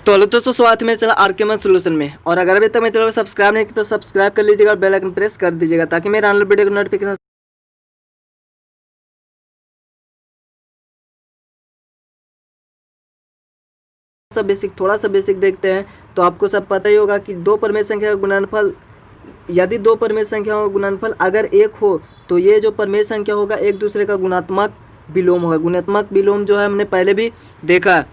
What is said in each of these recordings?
तो हेलो दोस्तों, स्वागत है मेरे चैनल आरके मैथ सॉल्यूशन में। और अगर अभी तक मेरे चैनल को सब्सक्राइब नहीं किया तो सब्सक्राइब कर लीजिएगा और बेल आइकन प्रेस कर दीजिएगा ताकि मेरे आने वाले वीडियो का नोटिफिकेशन थोड़ा सा बेसिक देखते हैं। तो आपको सब पता ही होगा कि दो परमेय संख्या का गुणनफल, यदि दो परमेय संख्याओं का गुणनफल अगर एक हो तो ये जो परमेय संख्या होगा एक दूसरे का गुणात्मक विलोम होगा। गुणात्मक विलोम जो है हमने पहले भी देखा है,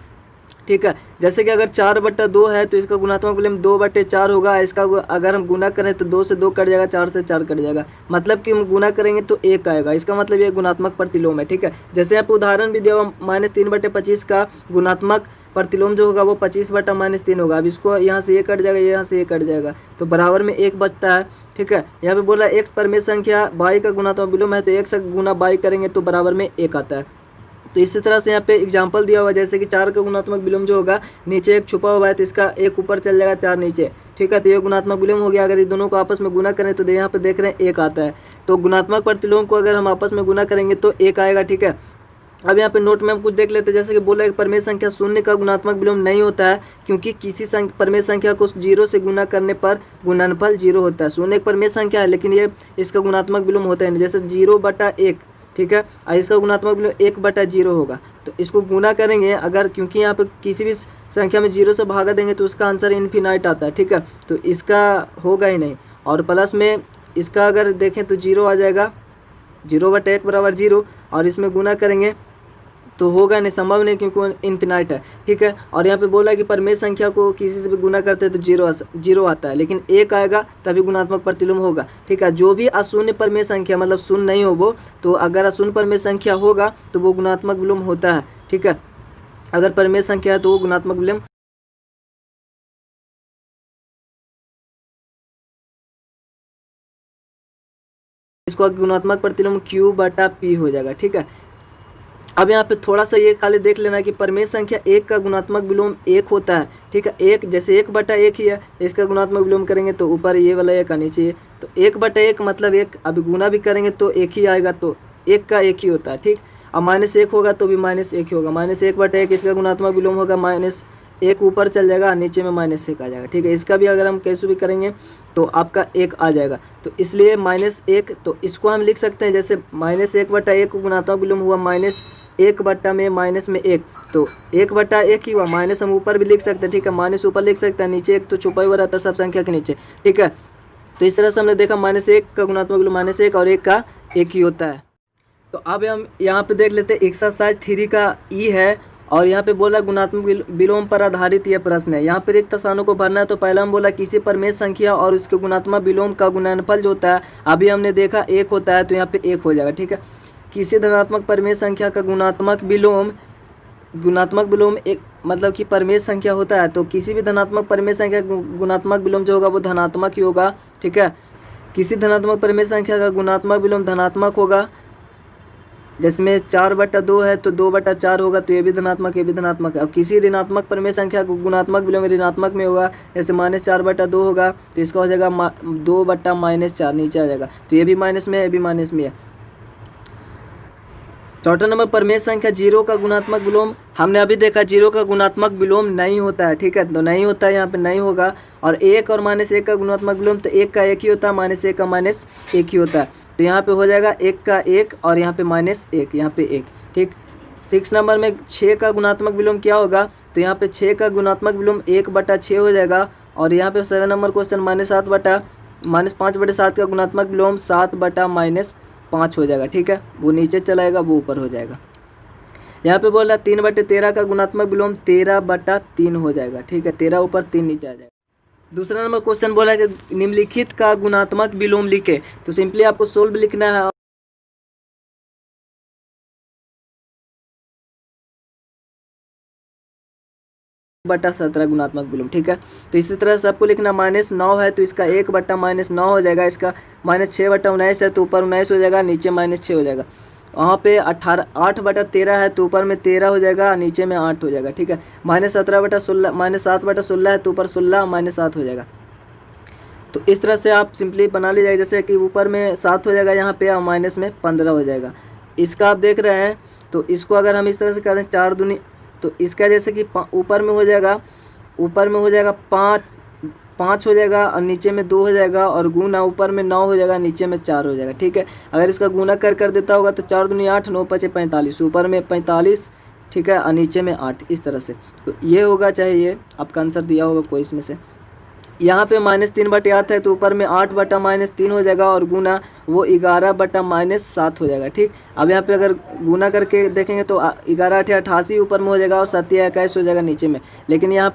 ठीक है। जैसे कि अगर 4/2 है तो इसका गुणात्मक विलोम 2/4 होगा। इसका अगर हम गुना करें तो 2 से 2 कट जाएगा, 4 से 4 कट जाएगा, मतलब कि हम गुना करेंगे तो 1 आएगा। इसका मतलब ये गुणात्मक प्रतिलोम है, ठीक है। जैसे यहाँ पे उदाहरण भी दिया हुआ -3/25 का गुणात्मक प्रतिलोम जो होगा वो 25/-3 होगा। अब इसको यहाँ से 1 कट जाएगा, यहाँ से 1 कट जाएगा, तो बराबर में 1 बचता है, ठीक है। यहाँ पे बोल रहा है एक्स परमेय संख्या बाई का गुणात्मक विलोम है, तो 1 से गुना बाई करेंगे तो बराबर में 1 आता है। तो इसी तरह से यहाँ पे एग्जांपल दिया हुआ है, जैसे कि 4 का गुणात्मक विलोम जो होगा, नीचे 1 छुपा हुआ है तो इसका 1 ऊपर चल जाएगा, 4 नीचे, ठीक है। तो ये गुणात्मक विलोम हो गया। अगर ये दोनों को आपस में गुना करें तो यहाँ पे देख रहे हैं 1 आता है। तो गुणात्मक प्रतिलोम को अगर हम आपस में गुना करेंगे तो 1 आएगा, ठीक है। अब यहाँ पे नोट में हम कुछ देख लेते हैं। जैसे कि बोला है परमेय संख्या शून्य का गुणात्मक विलोम नहीं होता है, क्योंकि किसी परमेय संख्या को 0 से गुना करने पर गुणनफल 0 होता है। शून्य एक परमेय संख्या है लेकिन ये इसका गुणात्मक विलोम होता है नहीं, जैसे 0/1, ठीक है। और इसका गुणात्मक विलोम 1/0 होगा। तो इसको गुना करेंगे अगर, क्योंकि यहाँ पे किसी भी संख्या में 0 से भागा देंगे तो उसका आंसर इन्फिनाइट आता है, ठीक है। तो इसका होगा ही नहीं। और प्लस में इसका अगर देखें तो 0 आ जाएगा, 0/1 बराबर 0, और इसमें गुना करेंगे तो होगा नहीं, संभव नहीं, क्योंकि इन्फिनाइट है, ठीक है। और यहाँ पे बोला कि परमेय संख्या को किसी से भी गुना करते हैं तो 0 आता है, लेकिन 1 आएगा तभी गुणात्मक प्रतिलोम होगा, ठीक है। जो भी अशून्य परमेय संख्या, मतलब शून्य नहीं हो वो, तो अगर अशून्य परमेय संख्या होगा तो वो गुणात्मक विलोम होता है, ठीक है। अगर परमेय संख्या है तो वो गुणात्मक विलोम इसको गुणात्मक प्रतिलोम Q/P हो जाएगा, ठीक है। अब यहाँ पे थोड़ा सा ये खाली देख लेना कि परमेय संख्या 1 का गुणात्मक विलोम 1 होता है, ठीक है। 1 जैसे 1/1 ही है, इसका गुणात्मक विलोम करेंगे तो ऊपर ये वाला 1 आनी चाहिए। तो 1/1 मतलब 1, अभी गुना भी करेंगे तो 1 ही आएगा, तो 1 का 1 ही होता है, ठीक। अब -1 होगा तो भी -1 ही होगा। -1/1 इसका गुणात्मक विलोम होगा, -1 ऊपर चल जाएगा, नीचे में -1 आ जाएगा, ठीक है। इसका भी अगर हम कैसे भी करेंगे तो आपका 1 आ जाएगा। तो इसलिए -1, तो इसको हम लिख सकते हैं जैसे -1/1 को गुणात्मक विलोम हुआ -1/-1, तो 1/1 ही हुआ। माइनस हम ऊपर भी लिख सकते हैं, ठीक है। माइनस ऊपर लिख सकते हैं, नीचे 1 तो छुपा हुआ रहता है सब संख्या के नीचे, ठीक है। तो इस तरह से हमने देखा -1 का गुणात्मक विलोम -1 और 1 का 1 ही होता है। तो अब हम यहाँ पे देख लेते हैं एक्सरसाइज 3 का ई है, और यहाँ पे बोला गुणात्मक विलोम पर आधारित यह प्रश्न है। यहाँ पर रिक्त स्थानों को भरना है। तो पहला हम बोला किसी परमेय संख्या और उसके गुणात्मक विलोम का गुणनफल जो होता है, अभी हमने देखा 1 होता है, तो यहाँ पे 1 हो जाएगा, ठीक है। किसी धनात्मक परमेय संख्या का गुणात्मक विलोम एक, मतलब कि परमेय संख्या होता है, तो किसी भी धनात्मक परमेय संख्या गुणात्मक विलोम जो होगा वो धनात्मक ही होगा, ठीक है। किसी धनात्मक परमेय संख्या का गुणात्मक विलोम धनात्मक होगा, जिसमें 4/2 है तो 2/4 होगा, तो ये भी धनात्मक, ये भी धनात्मक है। और किसी ऋणात्मक परमेय संख्या को गुणात्मक विलोम ऋणात्मक में होगा, जैसे -4/2 होगा तो इसका हो जाएगा 2/-4, नीचे आ जाएगा, तो ये भी माइनस में है, ये भी माइनस में है। चौथा नंबर परमेय संख्या 0 का गुणात्मक विलोम, हमने अभी देखा 0 का गुणात्मक विलोम नहीं होता है, ठीक है। तो नहीं होता है, यहाँ पे नहीं होगा। और 1 और -1 का गुणात्मक विलोम, तो 1 का 1 ही होता है, -1 का -1 ही होता है। तो यहाँ पे हो जाएगा 1 का 1 और यहाँ पे -1, यहाँ पे 1, ठीक। 6 नंबर में 6 का गुणात्मक विलोम क्या होगा, तो यहाँ पे 6 का गुणात्मक विलोम 1/6 हो जाएगा। और यहाँ पे 7 नंबर क्वेश्चन -5/7 का गुणात्मक विलोम 7/-5 हो जाएगा, ठीक है। वो नीचे चलाएगा, वो ऊपर हो जाएगा। यहाँ पे बोला 3/13 का गुणात्मक विलोम 13/3 हो जाएगा, ठीक है। 13 ऊपर 3 नीचे आ जाएगा। दूसरा नंबर क्वेश्चन बोला कि निम्नलिखित का गुणात्मक विलोम लिखे, तो सिंपली आपको सोल्व लिखना है। -17 गुणात्मक विलोम, ठीक है। तो इसी तरह से आपको लिखना -9 है तो इसका 1/-9 हो जाएगा। इसका -6/19 है तो ऊपर 19 हो जाएगा, नीचे -6 हो जाएगा। वहाँ पे 8/13 है तो ऊपर में 13 हो जाएगा, नीचे में 8 हो जाएगा, ठीक है। -17/16 -7/16 है तो ऊपर 16 -7 हो जाएगा। तो इस तरह से आप सिंपली बना लीजिएगा, जैसे कि ऊपर में 7 हो जाएगा यहाँ पे, और माइनस में 15 हो जाएगा। इसका आप देख रहे हैं, तो इसको अगर हम इस तरह से करें 4 दूनी, तो इसका जैसे कि ऊपर में हो जाएगा ऊपर में हो जाएगा 5 हो जाएगा और नीचे में 2 हो जाएगा, और गुना ऊपर में 9 हो जाएगा, नीचे में 4 हो जाएगा। ठीक है, अगर इसका गुना कर देता होगा तो 4 दूनी 8, 9 5 45, ऊपर में 45, ठीक है, और नीचे में 8, इस तरह से। तो ये होगा, चाहे ये आपका आंसर दिया होगा कोई इसमें से। यहाँ पे -3/8 है तो ऊपर में 8/-3 हो जाएगा, और गुना वो 11/-7 हो जाएगा। ठीक, अब यहाँ पे अगर गुना करके देखेंगे तो 11×8 = 88 ऊपर में हो जाएगा, और 7×21 हो जाएगा नीचे में। लेकिन यहाँ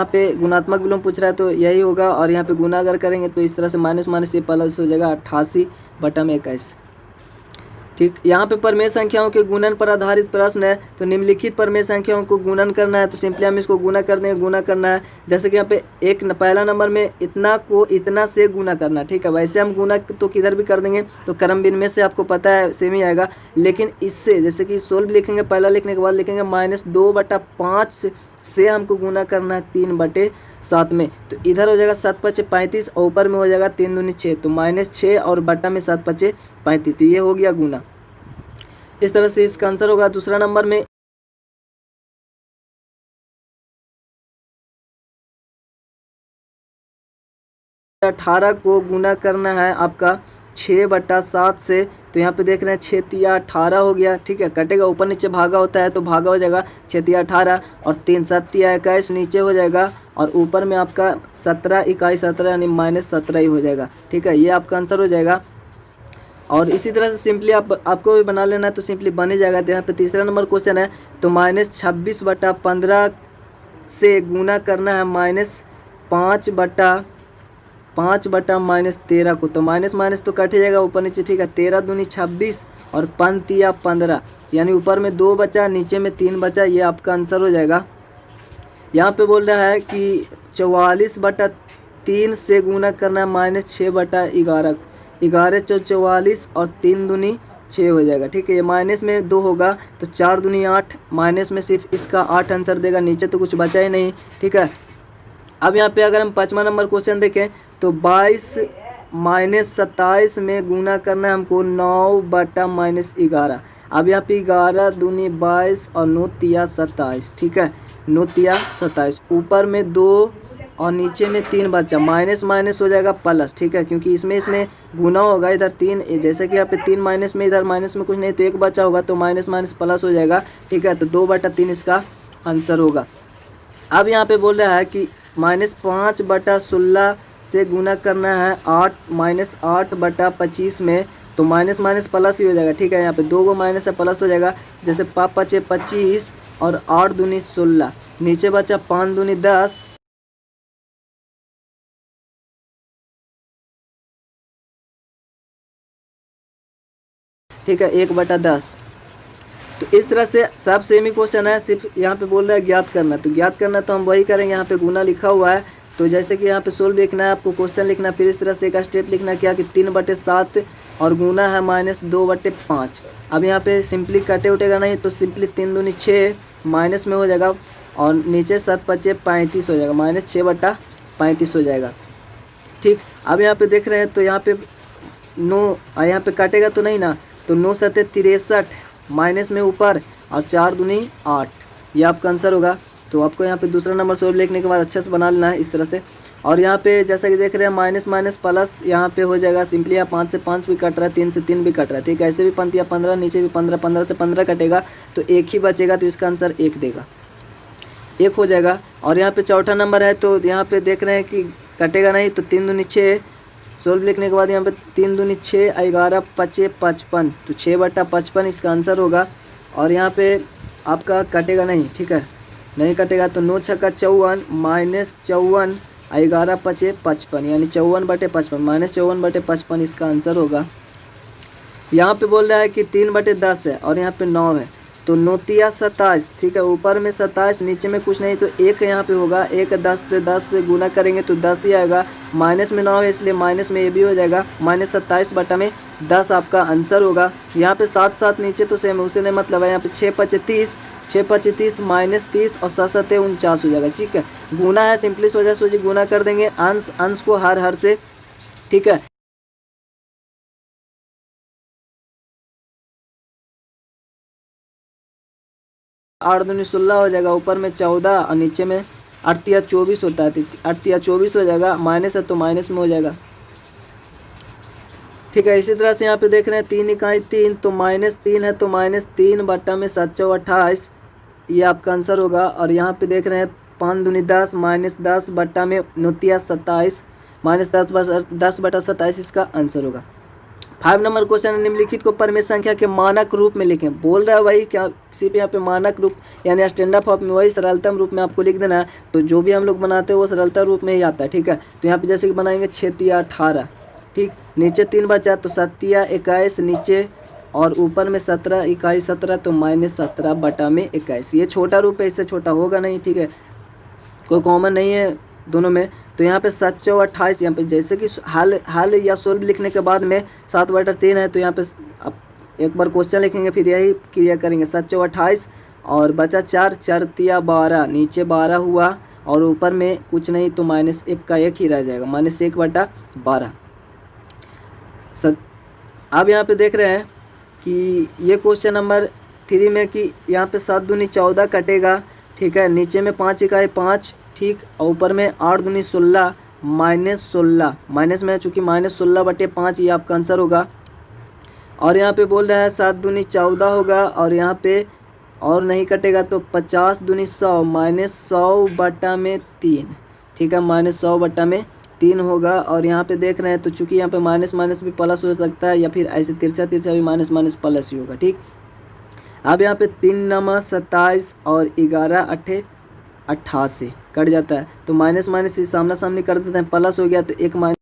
पे गुणात्मक विलोम पूछ रहा है तो यही होगा, और यहाँ पे गुना अगर करेंगे तो इस तरह से माइनस माइनस से प्लस हो जाएगा 88/21। ठीक, यहाँ पे परमेय संख्याओं के गुणन पर आधारित प्रश्न है। तो निम्नलिखित परमेय संख्याओं को गुणन करना है, तो सिंपली हम इसको गुना कर देंगे, गुना करना है। जैसे कि यहाँ पे पहला नंबर में इतना को इतना से गुना करना, ठीक है, वैसे हम गुना तो किधर भी कर देंगे तो क्रम विनिमय से आपको पता है सेम ही आएगा। लेकिन इससे जैसे कि 16 लिखेंगे, पहला लिखने के बाद लिखेंगे -2/5 से हमको गुना करना है 3/7 में। तो इधर हो जाएगा 7×5 = 35, और ऊपर में हो जाएगा 3 दूनी 6, तो -6 और बटा में 7×5 = 35, तो ये हो गया गुना। इस तरह से इसका आंसर होगा। दूसरा नंबर में 18 को गुना करना है आपका 6/7 से। तो यहाँ पे देख रहे हैं 6×18 हो गया, ठीक है, कटेगा, ऊपर नीचे भागा होता है तो भागा हो जाएगा 6×18, और 3×7=21 नीचे हो जाएगा, और ऊपर में आपका 17×17 यानी -17 ही हो जाएगा। ठीक है, ये आपका आंसर हो जाएगा। और इसी तरह से सिंपली आपको भी बना लेना है तो सिंपली बन ही जाएगा। तो यहाँ पे तीसरा नंबर क्वेश्चन है, तो -26/15 से गुना करना है -5/-13 को। तो माइनस माइनस तो कट ही जाएगा ऊपर नीचे, ठीक है, 13 दूनी 26 और 5×3 = 15, यानी ऊपर में 2 बचा, नीचे में 3 बचा, ये आपका आंसर हो जाएगा। यहाँ पे बोल रहा है कि 44/3 से गुना करना है -6/11, 11 × 44 और 3 दूनी 6 हो जाएगा। ठीक है, ये माइनस में 2 होगा तो 4 दूनी 8, माइनस में सिर्फ इसका 8 आंसर देगा, नीचे तो कुछ बचा ही नहीं। ठीक है, अब यहाँ पे अगर हम 5वां नंबर क्वेश्चन देखें तो 22 - 27 में गुना करना है हमको 9/-11। अब यहाँ पे 11 दूनी 22 और 9×3 = 27, ठीक है, 9×3 = 27, ऊपर में 2 और नीचे में 3 बचा, माइनस माइनस हो जाएगा प्लस। ठीक है, क्योंकि इसमें गुना होगा, इधर 3, जैसे कि यहाँ पे 3 माइनस में, इधर माइनस में कुछ नहीं तो 1 बचा होगा, तो माइनस माइनस प्लस हो जाएगा। ठीक है, तो 2/3 इसका आंसर होगा। अब यहाँ पे बोल रहा है कि -5/16 से गुना करना है 8/25 में, तो माइनस माइनस प्लस ही हो जाएगा। ठीक है, यहाँ पे 2 गो माइनस है, प्लस हो जाएगा, जैसे 5×5 = 25 और 8 दूनी 16, नीचे बचा 5 दूनी 10, ठीक है, 1/10। तो इस तरह से सब सेम ही क्वेश्चन है, सिर्फ यहाँ पे बोल रहा है ज्ञात करना। तो ज्ञात करना तो हम वही करेंगे, यहाँ पे गुना लिखा हुआ है, तो जैसे कि यहाँ पे सोल्व लिखना है, आपको क्वेश्चन लिखना है, फिर इस तरह से एक स्टेप लिखना क्या कि 3/7 और गुना है -2/5। अब यहाँ पे सिंपली कटे उटेगा नहीं, तो सिंपली 3 दूनी 6 माइनस में हो जाएगा, और नीचे 7×5 = 35 हो जाएगा, -6/35 हो जाएगा। ठीक, अब यहाँ पे देख रहे हैं तो यहाँ पे 9, यहाँ पे काटेगा तो नहीं ना, तो 9×7 = 63, माइनस में ऊपर, और 4 दूनी 8, ये आपका आंसर होगा। तो आपको यहाँ पे दूसरा नंबर सोल्व लिखने के बाद अच्छे से बना लेना है इस तरह से। और यहाँ पे जैसा कि देख रहे हैं माइनस माइनस प्लस यहाँ पे हो जाएगा, सिंपली यहाँ 5 से 5 भी कट रहा है, 3 से 3 भी कट रहा है। ठीक है, ऐसे भी 15, नीचे भी 15, 15 से 15 कटेगा तो 1 ही बचेगा, तो इसका आंसर 1 देगा, 1 हो जाएगा। और यहाँ पे चौथा नंबर है, तो यहाँ पे देख रहे हैं कि कटेगा नहीं, तो 3 दूनी 6, सोल्व लिखने के बाद यहाँ पे 3 दूनी 6, 11×5 = 55, तो 6/55 इसका आंसर होगा। और यहाँ पे आपका कटेगा नहीं, ठीक है, नहीं कटेगा, तो 9×6 = 54, -54, 11×5 = 55, यानी 54/55, -54/55 इसका आंसर होगा। यहाँ पे बोल रहा है कि 3/10 है, और यहाँ पे 9 है, तो 9×3 = 27, ठीक है, ऊपर में 27, नीचे में कुछ नहीं, तो 1 यहाँ पे होगा, 1 10 से गुना करेंगे तो 10 ही आएगा, माइनस में 9 है इसलिए माइनस में ये भी हो जाएगा, -27/10 आपका आंसर होगा। यहाँ पे 7 7 नीचे तो सेम है, उसे नहीं मतलब है। यहाँ पे 6×5 = 30, 6×5 = 30, -30 और 7 7 = 49 हो जाएगा। ठीक है, गुना है, सिंपली सोचा सोची गुना कर देंगे, अंश को हर से। ठीक है, 8 दूनी 16 हो जाएगा, ऊपर में 14 और नीचे में 8 या 24 होता है, तो 8 या 24 हो जाएगा, माइनस है तो माइनस में हो जाएगा। ठीक है, इसी तरह से यहाँ पे देख रहे हैं 3 इकाई 3, तो -3 है तो -3 बटा में 7 चौ 28, ये आपका आंसर होगा। और यहाँ पे देख रहे हैं 5 दूनी 10, -10 बटा में 9 27, -10 बटा 27 इसका आंसर होगा। 5 नंबर क्वेश्चन, निम्नलिखित को परमेय संख्या के मानक रूप में लिखें। बोल रहा है भाई क्या, सिर्फ यहाँ पे मानक रूप यानी स्टैंडर्ड फॉर्म में, वही सरलतम रूप में आपको लिख देना है। तो जो भी हम लोग बनाते हैं वो सरलता रूप में ही आता है। ठीक है, तो यहाँ पे जैसे कि बनाएंगे 6 या 18, ठीक, नीचे 3 बचा तो 7 या 21 नीचे, और ऊपर में 17 इकाई 17, तो -17 बटा में 21। ये छोटा रूप है, इससे छोटा होगा नहीं। ठीक है, कोई कॉमन नहीं है दोनों में। तो यहाँ पे 7 चौ 28, यहाँ पे जैसे कि हाल या सोल्व लिखने के बाद में 7/3 है, तो यहाँ पे अब एक बार क्वेश्चन लिखेंगे फिर यही क्रिया करेंगे। 7 चौ 28 और बचा 4, 4 तिया 12, नीचे 12 हुआ और ऊपर में कुछ नहीं तो -1 का 1 ही रह जाएगा, -1/12। अब यहाँ पे देख रहे हैं कि ये क्वेश्चन नंबर 3 में कि यहाँ पे 7 दूनी 14 कटेगा। ठीक है, नीचे में 5 इकाई 5, ठीक, और ऊपर में 8 दूनी 16, -16, माइनस में चूँकि -16/5 ये आपका आंसर होगा। और यहाँ पे बोल रहा है 7 दूनी 14 होगा, और यहाँ पे और नहीं कटेगा तो 50 दूनी 100, -100/3, ठीक है, -100/3 होगा। और यहाँ पे देख रहे हैं तो चूँकि यहाँ पे माइनस माइनस भी प्लस हो सकता है, या फिर ऐसे तिरछा तिरछा भी माइनस माइनस प्लस ही होगा। ठीक, अब यहाँ पे 3 नम 27 और 11 8 88 कट जाता है, तो माइनस माइनस सामना सामनी कर देते हैं, प्लस हो गया तो एक माइनस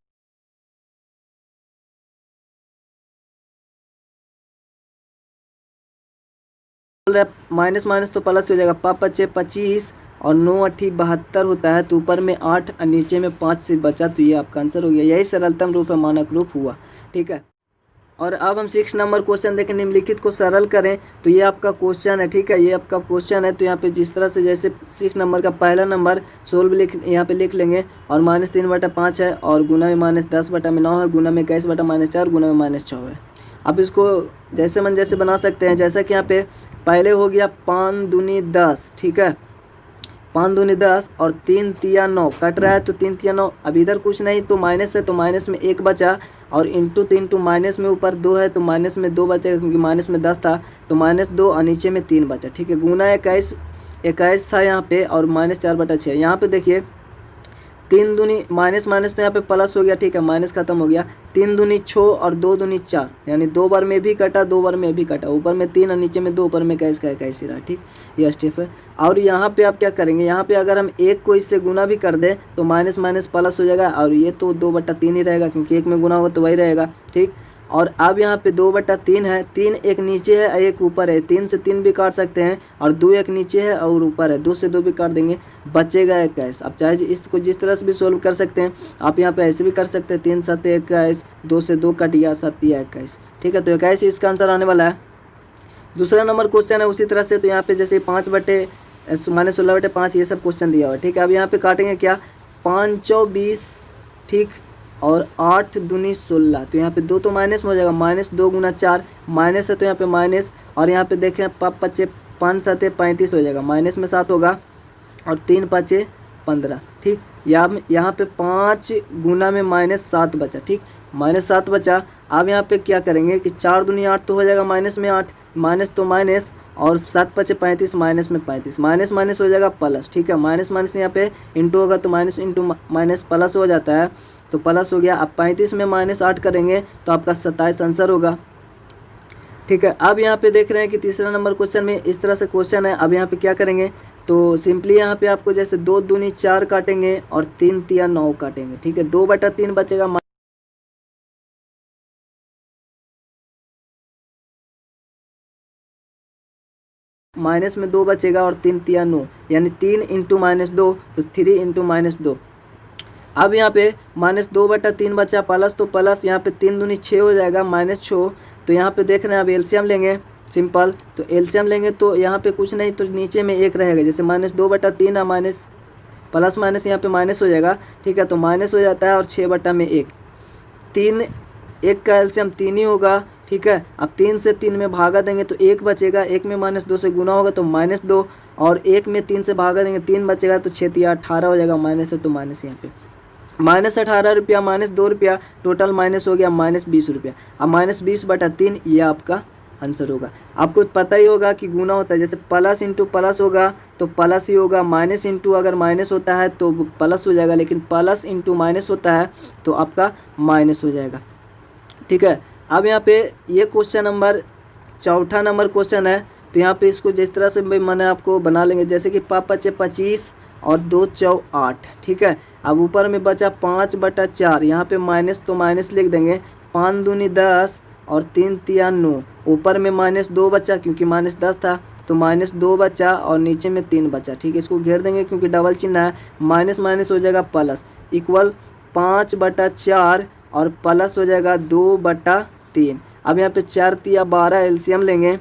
माइनस तो प्लस हो जाएगा। 5×5 = 25 और 9×8 = 72 होता है, तो ऊपर में 8 और नीचे में 5 से बचा, तो ये आपका आंसर हो गया। यही सरलतम रूप है, मानक रूप हुआ। ठीक है, और अब हम 6 नंबर क्वेश्चन देखें, निम्नलिखित को सरल करें। तो ये आपका क्वेश्चन है। ठीक है, ये आपका क्वेश्चन है। तो यहाँ पे जिस तरह से जैसे 6 नंबर का पहला नंबर सोल्व यहाँ पे लिख लेंगे, और -3/5 है, और गुना में -10/9 है, गुना में 21/-4, गुना में -6 है। अब इसको जैसे मन जैसे बना सकते हैं, जैसा कि यहाँ पे पहले हो गया 5 दूनी 10, ठीक है, 5 दूनी 10 और 3 तिया 9 कट रहा है, तो 3 तिया 9। अब इधर कुछ नहीं तो माइनस है, तो माइनस में 1 बचा, और इंटू 3 तो माइनस में ऊपर 2 है, तो माइनस में 2 बचेगा, क्योंकि माइनस में 10 था, तो -2 और नीचे में 3 बचा। ठीक है, गुना 21 था यहाँ पे, और -4/6। यहाँ पे देखिए 3 दूनी माइनस माइनस तो यहाँ पे प्लस हो गया। ठीक है, माइनस खत्म हो गया। 3 दूनी 6 और 2 दूनी 4, यानी 2 बार में भी कटा, 2 बार में भी कटा, ऊपर में 3 और नीचे में 2, ऊपर में 21 का 21 ही रहा। ठीक, यह स्टेप है। और यहाँ पे आप क्या करेंगे, यहाँ पे अगर हम 1 को इससे गुना भी कर दें तो माइनस माइनस प्लस हो जाएगा, और ये तो 2/3 ही रहेगा, क्योंकि 1 में गुना होगा तो वही रहेगा। ठीक, और अब यहाँ पे 2/3 है, 3 एक नीचे है और 1 ऊपर है, 3 से 3 भी काट सकते हैं, और 2 एक नीचे है और ऊपर है, 2 से 2 भी काट देंगे, बचेगा 21। अब चाहे इसको जिस तरह से भी सोल्व कर सकते हैं आप, यहाँ पे ऐसे भी कर सकते हैं, 3 7 21, 2 से 2 कट गया, 7 या 21। ठीक है, तो 21 इसका आंसर आने वाला है। दूसरा नंबर क्वेश्चन है उसी तरह से, तो यहाँ पे जैसे -16/5 ये सब क्वेश्चन दिया हुआ है। ठीक है, अब यहाँ पे काटेंगे क्या, 5 चौ 20, ठीक, और 8 दूनी 16, तो यहाँ पे 2 तो माइनस में हो जाएगा, -2 गुना 4, माइनस है तो यहाँ पे माइनस, और यहाँ पे देखें 5 7 35 हो जाएगा, माइनस में 7 होगा, और 3 5 15। ठीक, यहाँ पे 5 गुना में -7 बचा। ठीक, -7 बचा। अब यहाँ पे क्या करेंगे कि 4 दूनी 8 तो हो जाएगा, माइनस में 8, माइनस तो माइनस, और 7 5 35, माइनस में 35, माइनस माइनस हो जाएगा प्लस। ठीक है, माइनस माइनस यहाँ पे इंटू होगा, तो माइनस इंटू माइनस प्लस हो जाता है, तो प्लस हो गया। अब 35 में -8 करेंगे तो आपका 27 आंसर होगा। ठीक है, अब यहाँ पे देख रहे हैं कि तीसरा नंबर क्वेश्चन में इस तरह से क्वेश्चन है। अब यहाँ पे क्या करेंगे, तो सिंपली यहाँ पे आपको जैसे 2 दूनी 4 काटेंगे और 3 तिया 9 काटेंगे। ठीक है, 2/3 बचेगा, माइनस में 2 बचेगा, और 3 तिया 9, यानी 3 इंटू -2, तो 3 इंटू -2। अब यहाँ पे -2/3 बचा, प्लस तो प्लस, यहाँ पे 3 दूनी 6 हो जाएगा, -6। तो यहाँ पे देख रहे हैं अब एलसीएम लेंगे, सिंपल, तो एलसीएम लेंगे तो यहाँ पे कुछ नहीं तो नीचे में 1 रहेगा, जैसे -2/3 और माइनस प्लस माइनस यहाँ पे माइनस हो जाएगा। ठीक है, तो माइनस हो जाता है, और 6/1, 3 1 का एलसीएम 3 ही होगा। ठीक है, अब 3 से 3 में भागा देंगे तो 1 बचेगा, 1 में -2 से गुना होगा तो -2, और 1 में 3 से भागा देंगे 3 बचेगा, तो 6 या 18 हो जाएगा, माइनस है तो माइनस यहाँ पे -18 रुपया -2 रुपया, टोटल माइनस हो गया -20 रुपया। अब -20/3 ये आपका आंसर होगा। आपको पता ही होगा कि गुना होता है, जैसे प्लस इंटू प्लस होगा तो प्लस ही होगा, माइनस इंटू अगर माइनस होता है तो प्लस हो जाएगा, लेकिन प्लस इंटू माइनस होता है तो आपका माइनस हो जाएगा। ठीक है, अब यहाँ पे ये क्वेश्चन नंबर 4 नंबर क्वेश्चन है, तो यहाँ पे इसको जिस तरह से मैंने आपको बना लेंगे, जैसे कि 5×5 और 2×4 = 8। ठीक है, अब ऊपर में बचा 5/4, यहाँ पे माइनस तो माइनस लिख देंगे, 5 दूनी 10 और 3 तिया 9, ऊपर में -2 बचा क्योंकि -10 था, तो -2 बचा और नीचे में 3 बचा। ठीक है, इसको घेर देंगे क्योंकि डबल चिन्ह है, माइनस माइनस हो जाएगा प्लस, इक्वल 5/4 और प्लस हो जाएगा 2/3। अब यहाँ पे 4 तिया 12 एलसीएम लेंगे।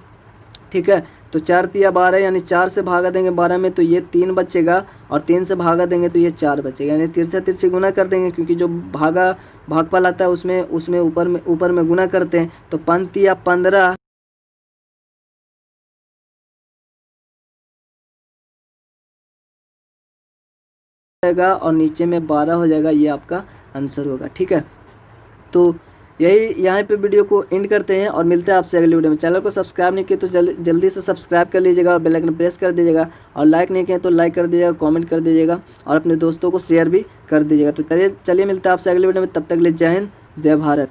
ठीक है, तो 4 तिया 12 यानी 4 से भागा देंगे 12 में तो ये 3 बचेगा, और 3 से भागा देंगे तो ये 4 बचेगा, यानी तिरछा तिरछी गुना कर देंगे, क्योंकि जो भागफल आता है उसमें ऊपर में गुना करते हैं, तो 5 तिया 15 जाएगा और नीचे में 12 हो जाएगा, ये आपका आंसर होगा। ठीक है, तो यही यहाँ पे वीडियो को एंड करते हैं और मिलते हैं आपसे अगली वीडियो में। चैनल को सब्सक्राइब नहीं किए तो जल्दी से सब्सक्राइब कर लीजिएगा और बेल आइकन प्रेस कर दीजिएगा, और लाइक नहीं किए तो लाइक कर दीजिएगा, कमेंट कर दीजिएगा और अपने दोस्तों को शेयर भी कर दीजिएगा। तो चलिए मिलते हैं आपसे अगली वीडियो में, तब तक के लिए जय हिंद, जय भारत।